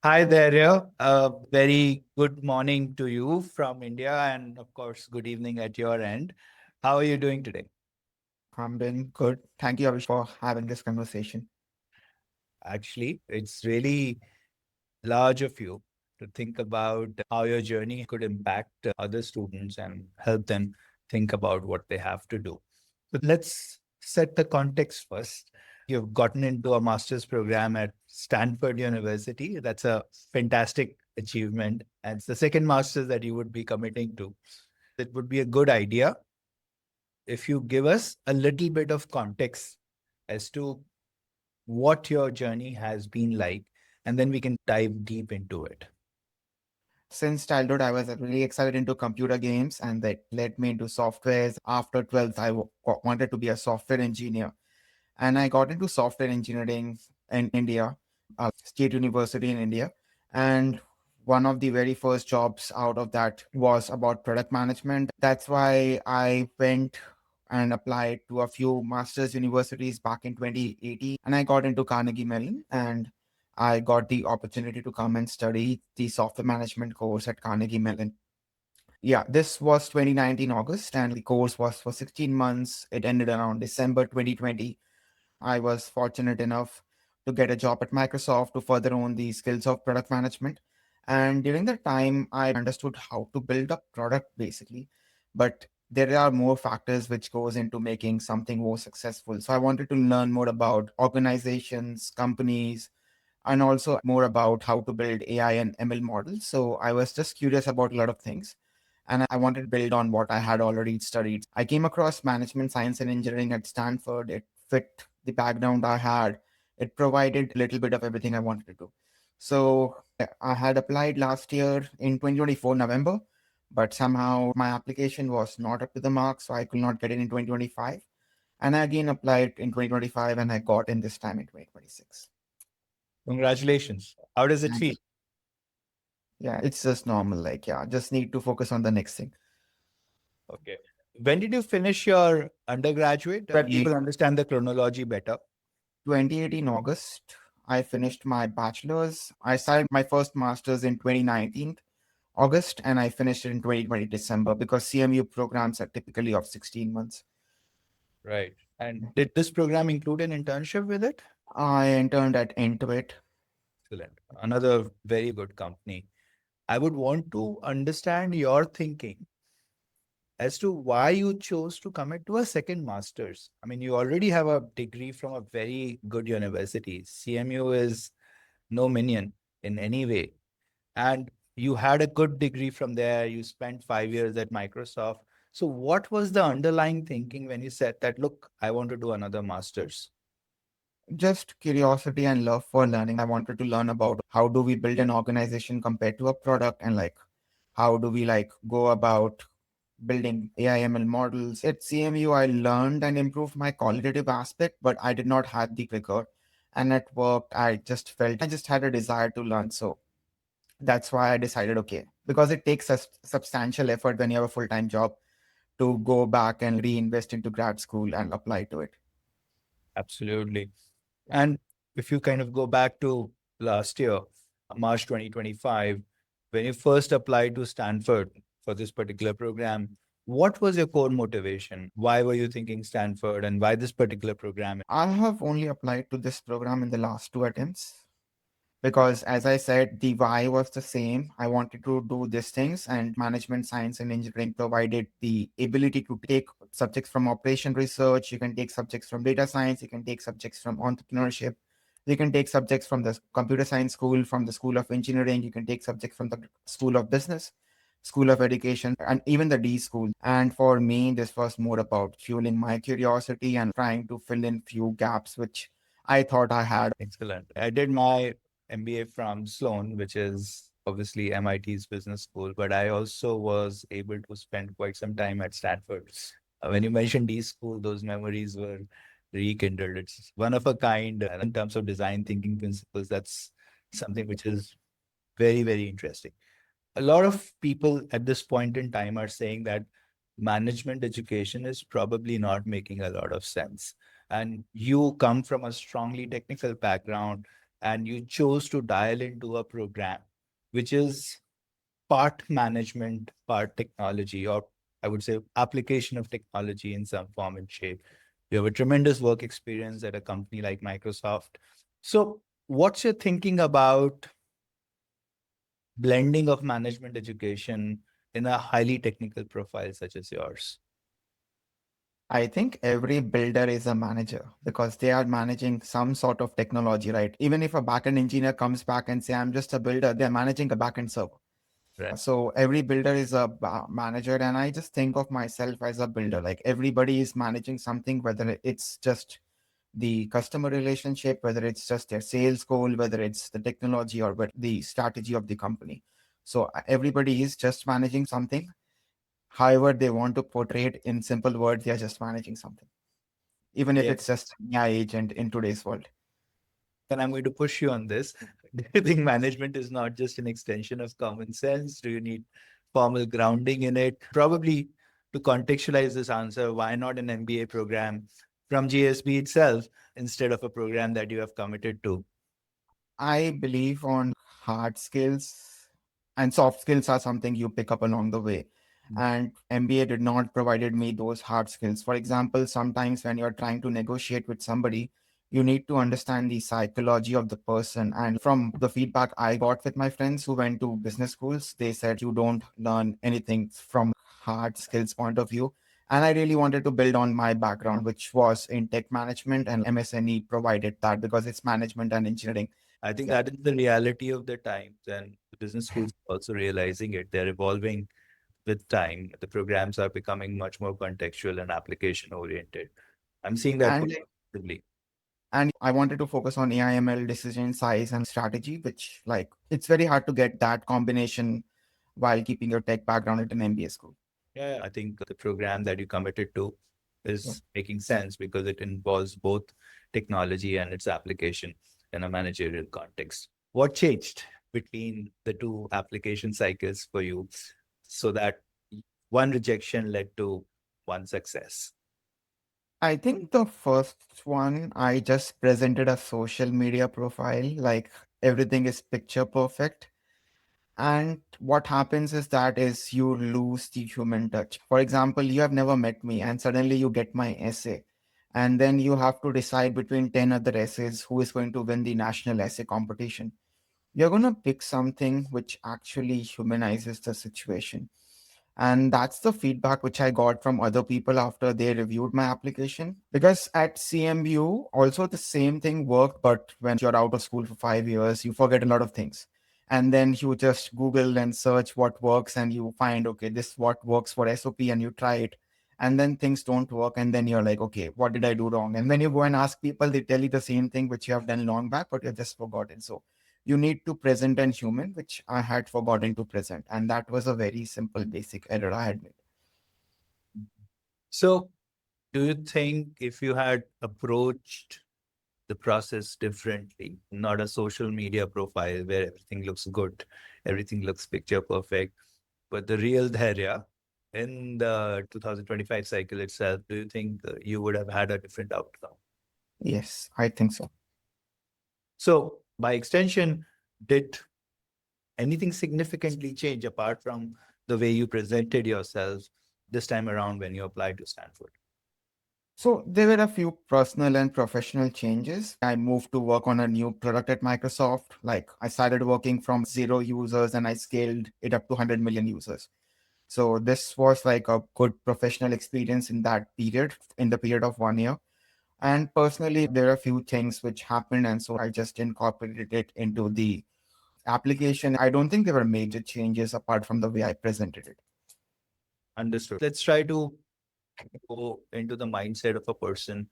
Hi Dhairyya. A very good morning to you from India, and of course, good evening at your end. How are you doing today? I'm doing good. Thank you, Avish, for having this conversation. Actually, it's really large of you to think about how your journey could impact other students and help them think about what they have to do. So let's set the context first. You've gotten into a master's program at Stanford University. That's a fantastic achievement. And it's the second master's that you would be committing to. It would be a good idea if you give us a little bit of context as to what your journey has been like, and then we can dive deep into it. Since childhood, I was really excited into computer games, and that led me into softwares. After 12th, wanted to be a software engineer, and I got into software engineering in India, a state university in India. And one of the very first jobs out of that was about product management. That's why I went and applied to a few master's universities back in 2018. And I got into Carnegie Mellon, and I got the opportunity to come and study the software management course at Carnegie Mellon. Yeah, this was 2019 August, and the course was for 16 months. It ended around December 2020. I was fortunate enough to get a job at Microsoft to further own the skills of product management. And during that time, I understood how to build a product basically. But there are more factors which goes into making something more successful. So I wanted to learn more about organizations, companies, and also more about how to build AI and ML models. So I was just curious about a lot of things. And I wanted to build on what I had already studied. I came across management science and engineering at Stanford. It fit the background I had. It provided a little bit of everything I wanted to do. So I had applied last year in 2024 November, but somehow my application was not up to the mark, so I could not get it in 2025. And I again applied in 2025, and I got in this time in 2026. Congratulations. How does it Thank feel? you. Yeah, it's just normal. Like, yeah, just need to focus on the next thing. Okay. When did you finish your undergraduate? That The people understand the chronology better. 2018 August, I finished my bachelor's. I started my first master's in 2019 August, and I finished it in 2020 December, because CMU programs are typically of 16 months. Right. And did this program include an internship with it? I interned at Intuit. Excellent. Another very good company. I would want to understand your thinking as to why you chose to commit to a second master's. I mean, you already have a degree from a very good university. CMU is no minion in any way. And you had a good degree from there. You spent 5 years at Microsoft. So, what was the underlying thinking when you said that, look, I want to do another master's? Just curiosity and love for learning. I wanted to learn about how do we build an organization compared to a product, and like how do we like go about building AI/ML models. At CMU, I learned and improved my qualitative aspect, but I did not have the rigor. And at work, I just felt I just had a desire to learn. So that's why I decided, okay, because it takes a substantial effort when you have a full-time job to go back and reinvest into grad school and apply to it. Absolutely. And if you kind of go back to last year, March 2025, when you first applied to Stanford for this particular program, what was your core motivation? Why were you thinking Stanford and why this particular program? I have only applied to this program in the last two attempts, because as I said, the why was the same. I wanted to do these things, and management science and engineering provided the ability to take subjects from operation research. You can take subjects from data science. You can take subjects from entrepreneurship. You can take subjects from the computer science school, from the school of engineering. You can take subjects from the school of business, school of education, and even the D school. And for me, this was more about fueling my curiosity and trying to fill in few gaps which I thought I had. Excellent. I did my MBA from Sloan, which is obviously MIT's business school, but I also was able to spend quite some time at Stanford. When you mentioned D school, those memories were rekindled. It's one of a kind in terms of design thinking principles. That's something which is very, very interesting. A lot of people at this point in time are saying that management education is probably not making a lot of sense. And you come from a strongly technical background and you chose to dial into a program which is part management, part technology, or I would say application of technology in some form and shape. You have a tremendous work experience at a company like Microsoft. So, what's your thinking about blending of management education in a highly technical profile such as yours? I think every builder is a manager because they are managing some sort of technology, right? Even if a backend engineer comes back and say, I'm just a builder, they're managing a backend server. Right. So every builder is a manager. And I just think of myself as a builder. Like everybody is managing something, whether it's just the customer relationship, whether it's just their sales goal, whether it's the technology or what the strategy of the company. So everybody is just managing something. However, they want to portray it in simple words, they are just managing something, even if Yeah. it's just an AI agent in today's world. And I'm going to push you on this. Do you think management is not just an extension of common sense? Do you need formal grounding in it? Probably to contextualize this answer, why not an MBA program from GSB itself instead of a program that you have committed to? I believe on hard skills and soft skills are something you pick up along the way. And MBA did not provided me those hard skills. For example, sometimes when you're trying to negotiate with somebody, you need to understand the psychology of the person. And from the feedback I got with my friends who went to business schools, they said you don't learn anything from hard skills point of view. And I really wanted to build on my background, which was in tech management, and MS&E provided that because it's management and engineering. I think Yeah. that is the reality of the times, and the business schools are also realizing it. They're evolving with time. The programs are becoming much more contextual and application oriented. I'm seeing that And positively. and I wanted to focus on AIML decision size and strategy, which like it's very hard to get that combination while keeping your tech background at an MBA school. Yeah, I think the program that you committed to Yeah. is making sense because it involves both technology and its application in a managerial context. What changed between the two application cycles for you so that one rejection led to one success? I think the first one, I just presented a social media profile, like everything is picture perfect. And what happens is that is you lose the human touch. For example, you have never met me and suddenly you get my essay. And then you have to decide between 10 other essays who is going to win the national essay competition. You're going to pick something which actually humanizes the situation. And that's the feedback which I got from other people after they reviewed my application. Because at CMU, also the same thing worked, but when you're out of school for 5 years, you forget a lot of things. And then you just Google and search what works, and you find, okay, this what works for SOP, and you try it. And then things don't work, and then you're like, okay, what did I do wrong? And when you go and ask people, they tell you the same thing which you have done long back, but you've just forgotten. So you need to present and human, which I had forgotten to present. And that was a very simple, basic error I had made. So, do you think if you had approached the process differently, not a social media profile where everything looks good, everything looks picture perfect, but the real Dhairya in the 2025 cycle itself, do you think you would have had a different outcome? Yes, I think so. So, by extension, did anything significantly change apart from the way you presented yourself this time around when you applied to Stanford? So there were a few personal and professional changes. I moved to work on a new product at Microsoft. Like I started working from 0 users and I scaled it up to 100 million users. So this was like a good professional experience in that period, in the period of 1 year. And personally, there are a few things which happened. And so I just incorporated it into the application. I don't think there were major changes apart from the way I presented it. Understood. Let's try to go into the mindset of a person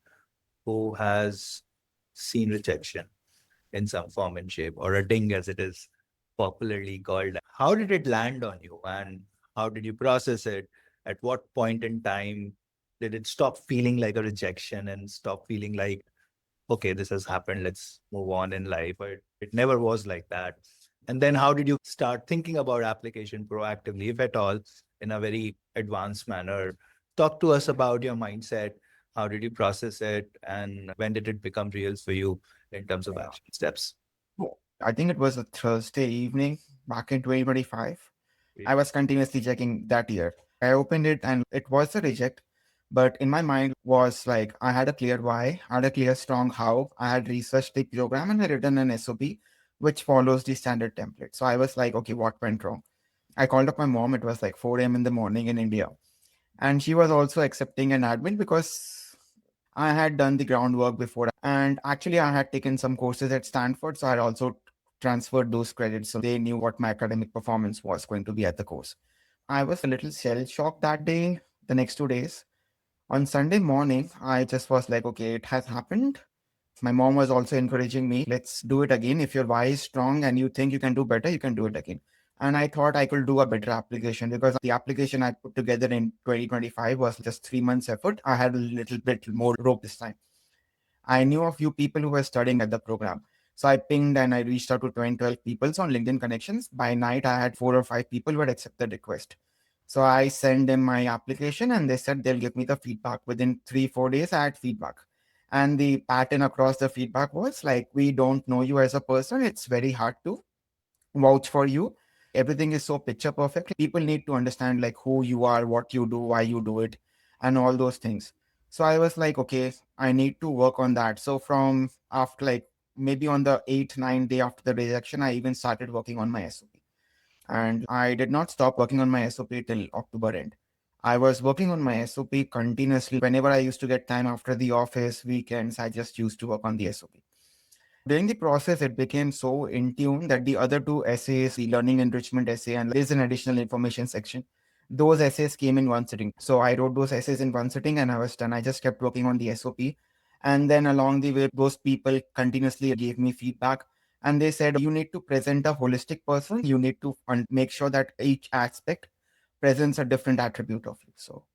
who has seen rejection in some form and shape, or a ding as it is popularly called. How did it land on you and how did you process it? At what point in time did it stop feeling like a rejection and stop feeling like, okay, this has happened, let's move on in life? But it never was like that. And then how did you start thinking about application proactively, if at all, in a very advanced manner? Talk to us about your mindset. How did you process it? And when did it become real for you in terms of action steps? I think it was a Thursday evening back in 2025. I was continuously checking that year. I opened it and it was a reject, but in my mind was like I had a clear why, I had a clear strong how. I had researched the program and I written an SOP which follows the standard template. So I was like, okay, what went wrong? I called up my mom. It was like 4 a.m. in the morning in India. And she was also accepting an admin because I had done the groundwork before. And actually, I had taken some courses at Stanford. So I had also transferred those credits. So they knew what my academic performance was going to be at the course. I was a little shell shocked that day, the next 2 days. On Sunday morning, I just was like, okay, it has happened. My mom was also encouraging me, let's do it again. If your why is strong and you think you can do better, you can do it again. And I thought I could do a better application because the application I put together in 2025 was just 3 months effort. I had a little bit more rope this time. I knew a few people who were studying at the program. So I pinged and I reached out to 20, 12 people on LinkedIn connections. By night, I had 4 or 5 people who had accepted the request. So I sent them my application and they said they'll give me the feedback. Within 3, 4 days, I had feedback. And the pattern across the feedback was like, we don't know you as a person. It's very hard to vouch for you. Everything is so picture perfect. People need to understand like who you are, what you do, why you do it, and all those things. So I was like, okay, I need to work on that. So from after like maybe on the 8, 9 day after the rejection, I even started working on my SOP. And I did not stop working on my SOP till October end. I was working on my SOP continuously. Whenever I used to get time after the office, weekends, I just used to work on the SOP. During the process, it became so in tune that the other two essays, the learning enrichment essay, and there's an additional information section, those essays came in one sitting. So I wrote those essays in one sitting and I was done. I just kept working on the SOP. And then along the way, those people continuously gave me feedback. And they said, you need to present a holistic person. You need to make sure that each aspect presents a different attribute of you. So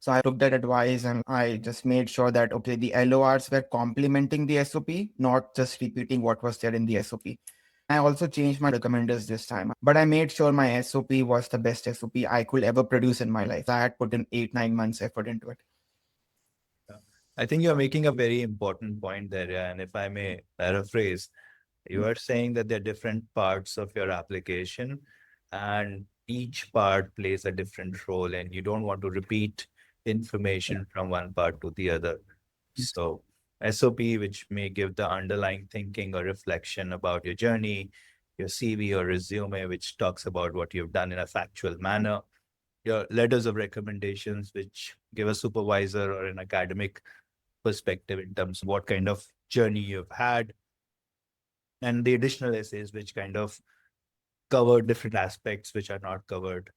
I took that advice and I just made sure that, okay, the LORs were complementing the SOP, not just repeating what was there in the SOP. I also changed my recommenders this time, but I made sure my SOP was the best SOP I could ever produce in my life. I had put in 8, 9 months effort into it. Yeah. I think you're making a very important point there. Yeah. And if I may paraphrase, you are saying that there are different parts of your application and each part plays a different role, and you don't want to repeat information from one part to the other. So, SOP, which may give the underlying thinking or reflection about your journey, your CV or resume, which talks about what you've done in a factual manner, your letters of recommendations, which give a supervisor or an academic perspective in terms of what kind of journey you've had, and the additional essays, which kind of cover different aspects which are not covered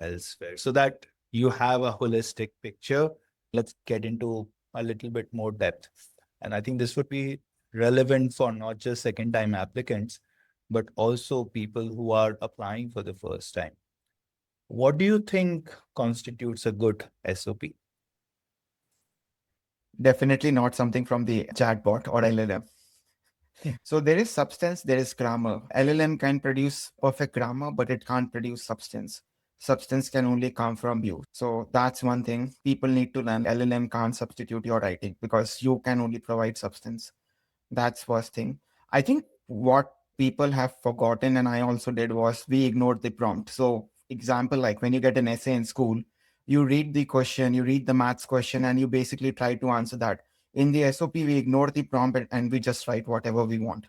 elsewhere, so that you have a holistic picture. Let's get into a little bit more depth. And I think this would be relevant for not just second time applicants, but also people who are applying for the first time. What do you think constitutes a good SOP? Definitely not something from the chatbot or LLM. So there is substance, there is grammar. LLM can produce perfect grammar, but it can't produce substance. Substance can only come from you. So that's one thing people need to learn. LLM can't substitute your writing because you can only provide substance. That's first thing. I think what people have forgotten, and I also did, was we ignored the prompt. So example, like when you get an essay in school, you read the question, you read the maths question, and you basically try to answer that. In the SOP, we ignore the prompt and we just write whatever we want.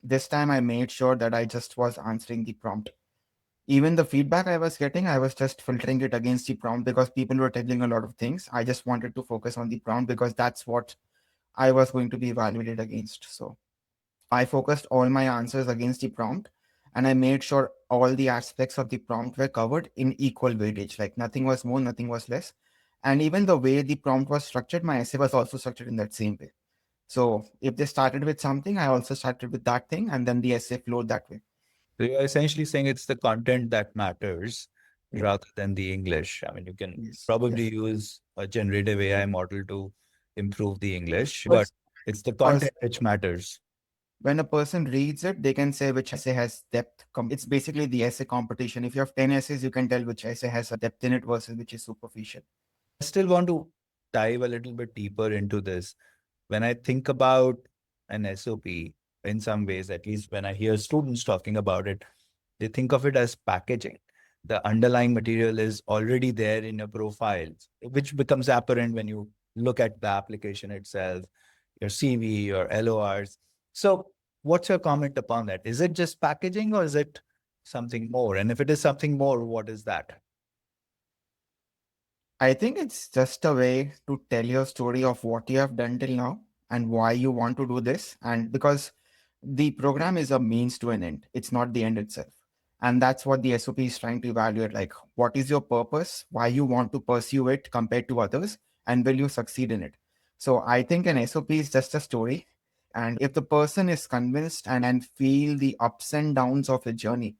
This time I made sure that I just was answering the prompt. Even the feedback I was getting, I was just filtering it against the prompt because people were telling a lot of things. I just wanted to focus on the prompt because that's what I was going to be evaluated against. So I focused all my answers against the prompt and I made sure all the aspects of the prompt were covered in equal weightage. Like nothing was more, nothing was less. And even the way the prompt was structured, my essay was also structured in that same way. So if they started with something, I also started with that thing, and then the essay flowed that way. So you're essentially saying it's the content that matters rather than the English. I mean, you can Yes. probably Yes. use a generative AI model to improve the English, but Because it's the because content which matters. when a person reads it, they can say which essay has depth. It's basically the essay competition. If you have 10 essays, you can tell which essay has a depth in it versus which is superficial. I still want to dive a little bit deeper into this. When I think about an SOP, in some ways, at least when I hear students talking about it, they think of it as packaging. The underlying material is already there in your profiles, which becomes apparent when you look at the application itself, your CV, your LORs. So, what's your comment upon that? Is it just packaging or is it something more? And if it is something more, what is that? I think it's just a way to tell your story of what you have done till now and why you want to do this. And because the program is a means to an end, it's not the end itself. And that's what the SOP is trying to evaluate, like what is your purpose, why you want to pursue it compared to others, and will you succeed in it? So I think an SOP is just a story. And if the person is convinced and feel the ups and downs of a journey,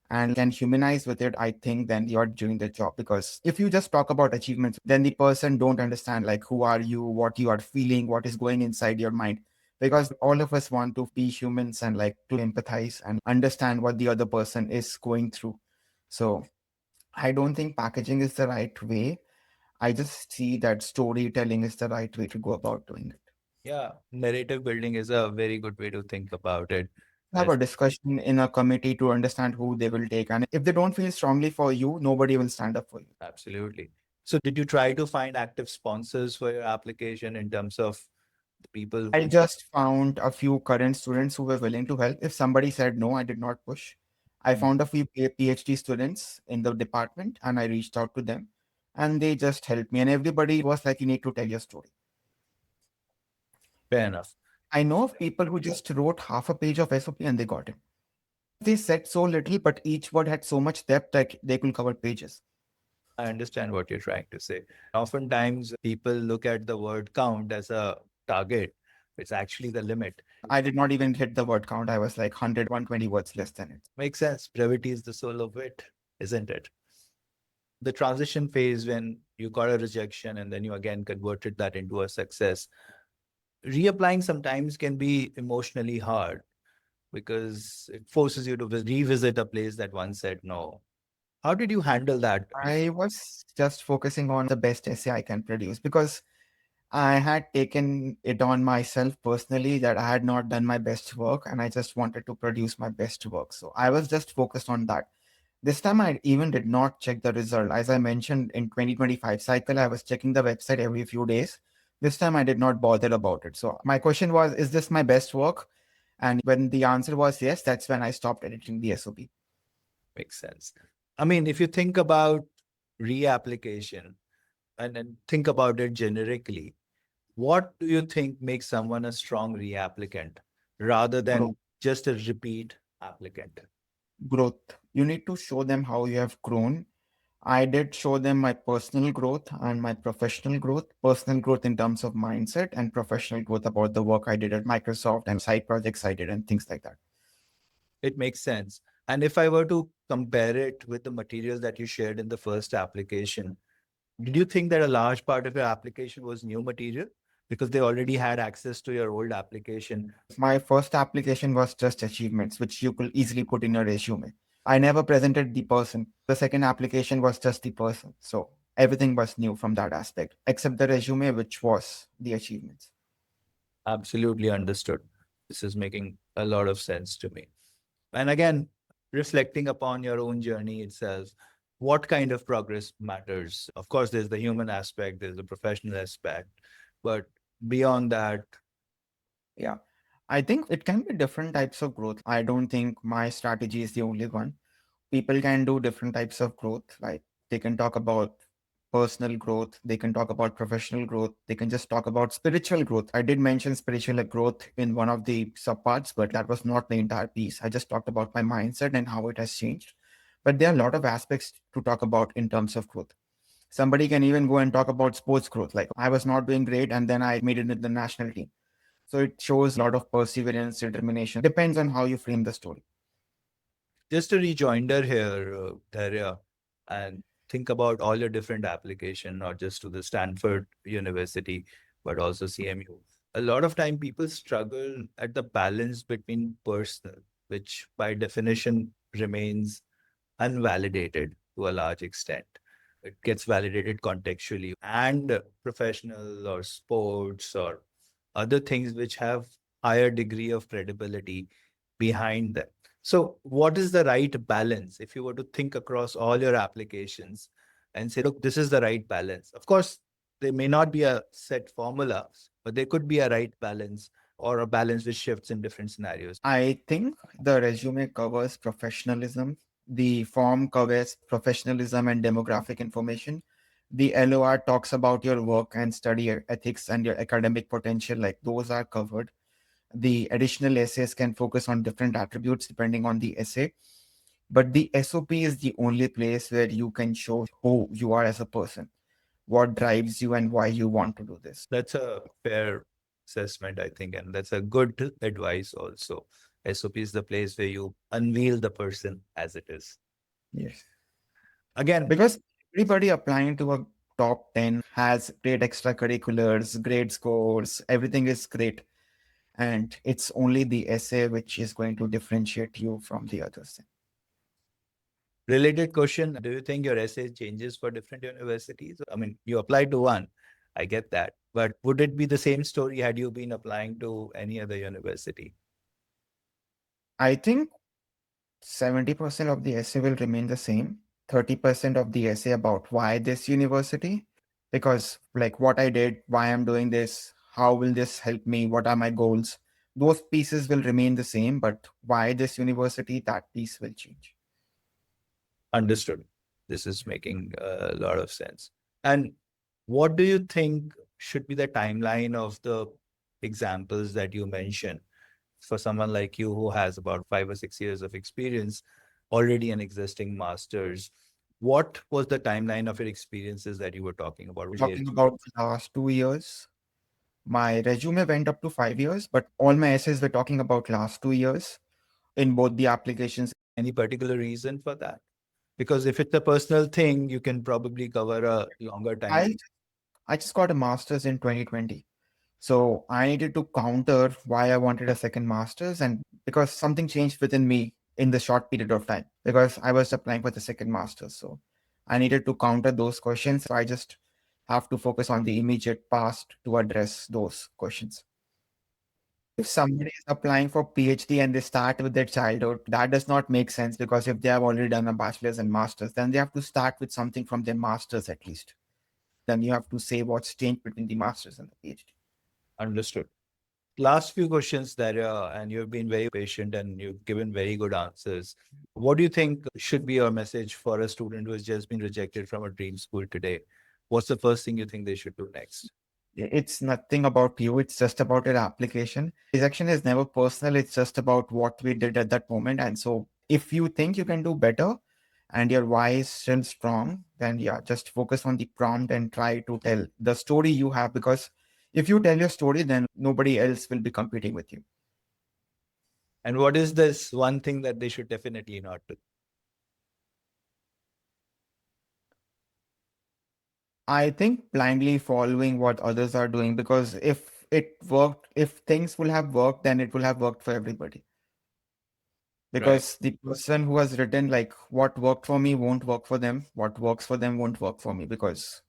and can humanize with it, I think then you're doing the job. Because if you just talk about achievements, then the person don't understand like who are you, what you are feeling, what is going inside your mind. Because all of us want to be humans and like to empathize and understand what the other person is going through. So I don't think packaging is the right way. I just see that storytelling is the right way to go about doing it. Yeah, narrative building is a very good way to think about it. Have As a discussion in a committee to understand who they will take. And if they don't feel strongly for you, nobody will stand up for you. absolutely. So, did you try to find active sponsors for your application in terms of the people I who just found a few current students who were willing to help. If somebody said no, I did not push. I Mm, found a few PhD students in the department and I reached out to them and they just helped me. And everybody was like, you need to tell your story. fair enough? I know of people who just wrote half a page of SOP and they got it. They said so little, but each word had so much depth that they could cover pages. I understand what you're trying to say. Oftentimes, people look at the word count as a target. It's actually the limit. I did not even hit the word count. I was like 100, 120 words less than it. Makes sense. Brevity is the soul of wit, isn't it? The transition phase when you got a rejection and then you again converted that into a success. Reapplying sometimes can be emotionally hard because it forces you to revisit a place that once said no. How did you handle that? I was just focusing on the best essay I can produce because I had taken it on myself personally that I had not done my best work and I just wanted to produce my best work. So I was just focused on that. This time I even did not check the result. As I mentioned in 2025 cycle, I was checking the website every few days. This time I did not bother about it. So my question was, is this my best work? And when the answer was yes, that's when I stopped editing the SOP. Makes sense. I mean, if you think about reapplication and think about it generically, what do you think makes someone a strong reapplicant rather Growth. than just a repeat applicant? Growth. You need to show them how you have grown. I did show them my personal growth and my professional growth. Personal growth in terms of mindset and professional growth about the work I did at Microsoft and side projects I did and things like that. It makes sense. And if I were to compare it with the material that you shared in the first application, did you think that a large part of your application was new material because they already had access to your old application? My first application was just achievements, which you could easily put in your resume. I never presented the person. The second application was just the person. So everything was new from that aspect, except the resume, which was the achievements. Absolutely understood. This is making a lot of sense to me. And again, reflecting upon your own journey itself, what kind of progress matters? Of course, there's the human aspect, there's the professional aspect, but beyond that, Yeah. I think it can be different types of growth. I don't think my strategy is the only one. People can do different types of growth. Like they can talk about personal growth, they can talk about professional growth, they can just talk about spiritual growth. I did mention spiritual growth in one of the subparts, but that was not the entire piece. I just talked about my mindset and how it has changed. But there are a lot of aspects to talk about in terms of growth. Somebody can even go and talk about sports growth. Like I was not doing great and then I made it in the national team. So it shows a lot of perseverance, determination. Depends on how you frame the story. just a rejoinder here, Dhairyya, and think about all your different application, not just to the Stanford University, but also CMU. A lot of time people struggle at the balance between personal, which by definition remains unvalidated to a large extent. It gets validated contextually and professional or sports or other things which have higher degree of credibility behind them. So, what is the right balance if you were to think across all your applications and say, look, this is the right balance? Of course, there may not be a set formula, but there could be a right balance or a balance which shifts in different scenarios. I think the resume covers professionalism, the form covers professionalism and demographic information. The LOR talks about your work and study ethics and your academic potential, like those are covered. The additional essays can focus on different attributes depending on the essay. But the SOP is the only place where you can show who you are as a person, what drives you, and why you want to do this. That's a fair assessment, I think, and that's a good advice also. SOP is the place where you unveil the person as it is. Yes. Again, Because everybody applying to a top 10 has great extracurriculars, great scores, everything is great. And it's only the essay which is going to differentiate you from the others. related question, do you think your essay changes for different universities? I mean, you applied to one, I get that, but would it be the same story had you been applying to any other university? I think 70% of the essay will remain the same, 30% of the essay about why this university, because like what I did, why I'm doing this, how will this help me, what are my goals. Those pieces will remain the same, but why this university, that piece will change. Understood. This is making a lot of sense. And what do you think should be the timeline of the examples that you mentioned for someone like you who has about 5 or 6 years of experience, already an existing master's? What was the timeline of your experiences that you were talking about? Talking about the last 2 years, my resume went up to 5 years, but all my essays were talking about last 2 years in both the applications. Any particular reason for that? Because if it's a personal thing, you can probably cover a longer time. I I just got a master's in 2020. So I needed to counter why I wanted a second master's, and because something changed within me in the short period of time, because I was applying for the second master's. So I needed to counter those questions. So I just have to focus on the immediate past to address those questions. If somebody is applying for PhD and they start with their childhood, that does not make sense, because if they have already done a bachelor's and master's, then they have to start with something from their master's at least. Then you have to say what's changed between the master's and the PhD. Understood. Last few questions, Darya, and you've been very patient and you've given very good answers. What do you think should be your message for a student who has just been rejected from a dream school today? What's the first thing you think they should do next? It's nothing about you, it's just about your application. Rejection is never personal, it's just about what we did at that moment. And so if you think you can do better and your why is still strong, then yeah, just focus on the prompt and try to tell the story you have, because if you tell your story, then nobody else will be competing with you. And what is this one thing that they should definitely not do? I think blindly following what others are doing, because if it worked, if things will have worked, then it will have worked for everybody. Right. Because the person who has written like what worked for me won't work for them, what works for them won't work for me, because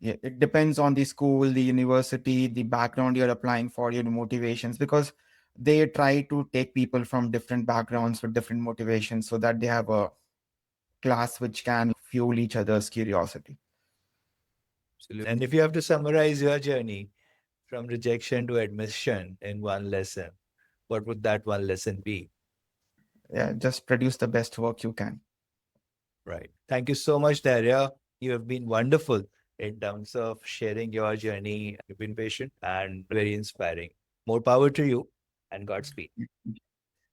yeah, it depends on the school, the university, the background you're applying for, your motivations, because they try to take people from different backgrounds with different motivations so that they have a class which can fuel each other's curiosity. Absolutely. And if you have to summarize your journey from rejection to admission in one lesson, what would that one lesson be? Yeah, just produce the best work you can. Right. Thank you so much, Darya. You have been wonderful in terms of sharing your journey. You've been patient and very inspiring. More power to you and Godspeed.